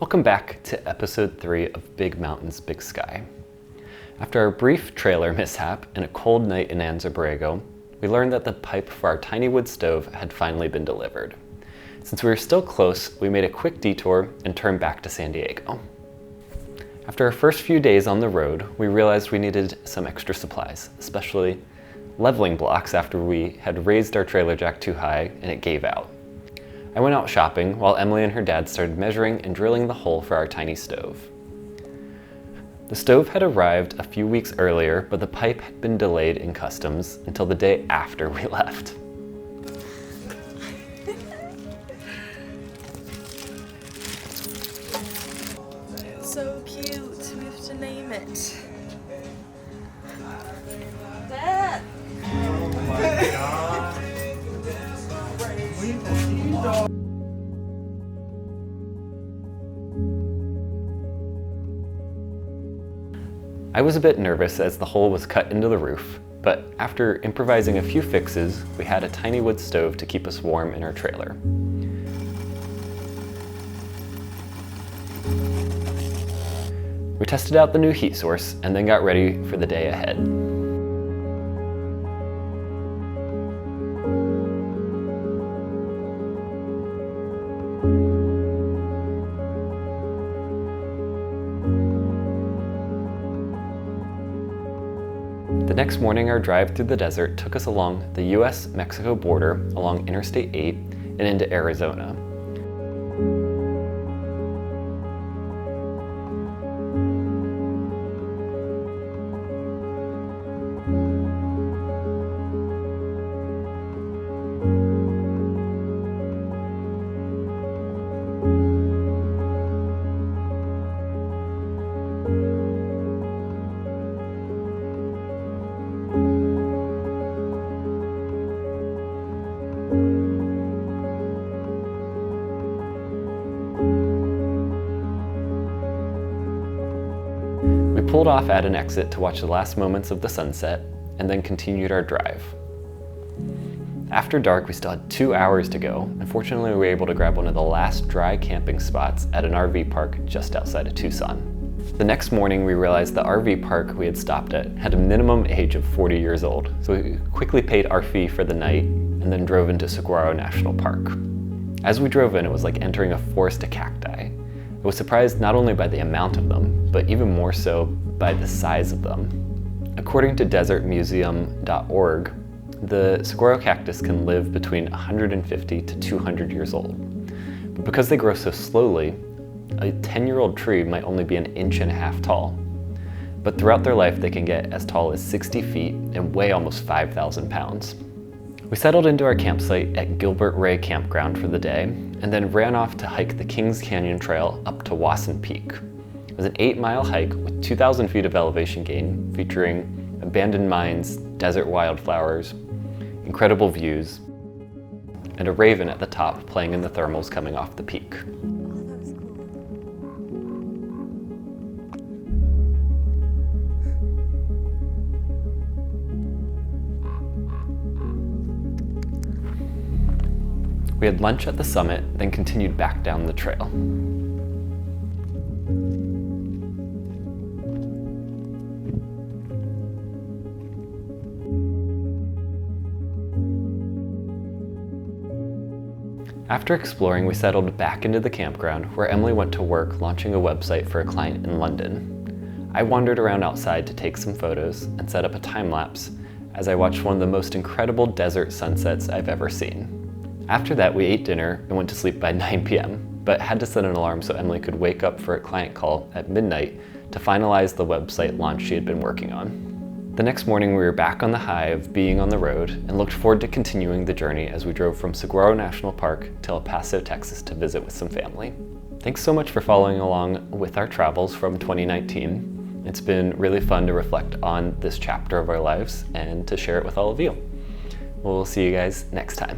Welcome back to episode 3 of Big Mountains, Big Sky. After our brief trailer mishap and a cold night in Anza Borrego, we learned that the pipe for our tiny wood stove had finally been delivered. Since we were still close, we made a quick detour and turned back to San Diego. After our first few days on the road, we realized we needed some extra supplies, especially leveling blocks after we had raised our trailer jack too high and it gave out. I went out shopping while Emily and her dad started measuring and drilling the hole for our tiny stove. The stove had arrived a few weeks earlier, but the pipe had been delayed in customs until the day after we left. So cute, we have to name it. Dad! Oh my god. I was a bit nervous as the hole was cut into the roof, but after improvising a few fixes, we had a tiny wood stove to keep us warm in our trailer. We tested out the new heat source and then got ready for the day ahead. The next morning, our drive through the desert took us along the US-Mexico border along Interstate 8 and into Arizona. We pulled off at an exit to watch the last moments of the sunset and then continued our drive. After dark, we still had 2 hours to go. Unfortunately, we were able to grab one of the last dry camping spots at an RV park just outside of Tucson. The next morning, we realized the RV park we had stopped at had a minimum age of 40 years old, so we quickly paid our fee for the night and then drove into Saguro National Park. As we drove in, it was like entering a forest of cacti. I was surprised not only by the amount of them, but even more so by the size of them. According to desertmuseum.org, the saguaro cactus can live between 150 to 200 years old. But because they grow so slowly, a 10-year-old tree might only be 1.5 inches tall. But throughout their life, they can get as tall as 60 feet and weigh almost 5,000 pounds. We settled into our campsite at Gilbert Ray Campground for the day, and then ran off to hike the Kings Canyon Trail up to Wasson Peak. It was an 8-mile hike with 2,000 feet of elevation gain, featuring abandoned mines, desert wildflowers, incredible views, and a raven at the top playing in the thermals coming off the peak. We had lunch at the summit, then continued back down the trail. After exploring, we settled back into the campground where Emily went to work launching a website for a client in London. I wandered around outside to take some photos and set up a time lapse as I watched one of the most incredible desert sunsets I've ever seen. After that, we ate dinner and went to sleep by 9 p.m., but had to set an alarm so Emily could wake up for a client call at midnight to finalize the website launch she had been working on. The next morning, we were back on the high of being on the road and looked forward to continuing the journey as we drove from Saguro National Park to El Paso, Texas to visit with some family. Thanks so much for following along with our travels from 2019. It's been really fun to reflect on this chapter of our lives and to share it with all of you. We'll see you guys next time.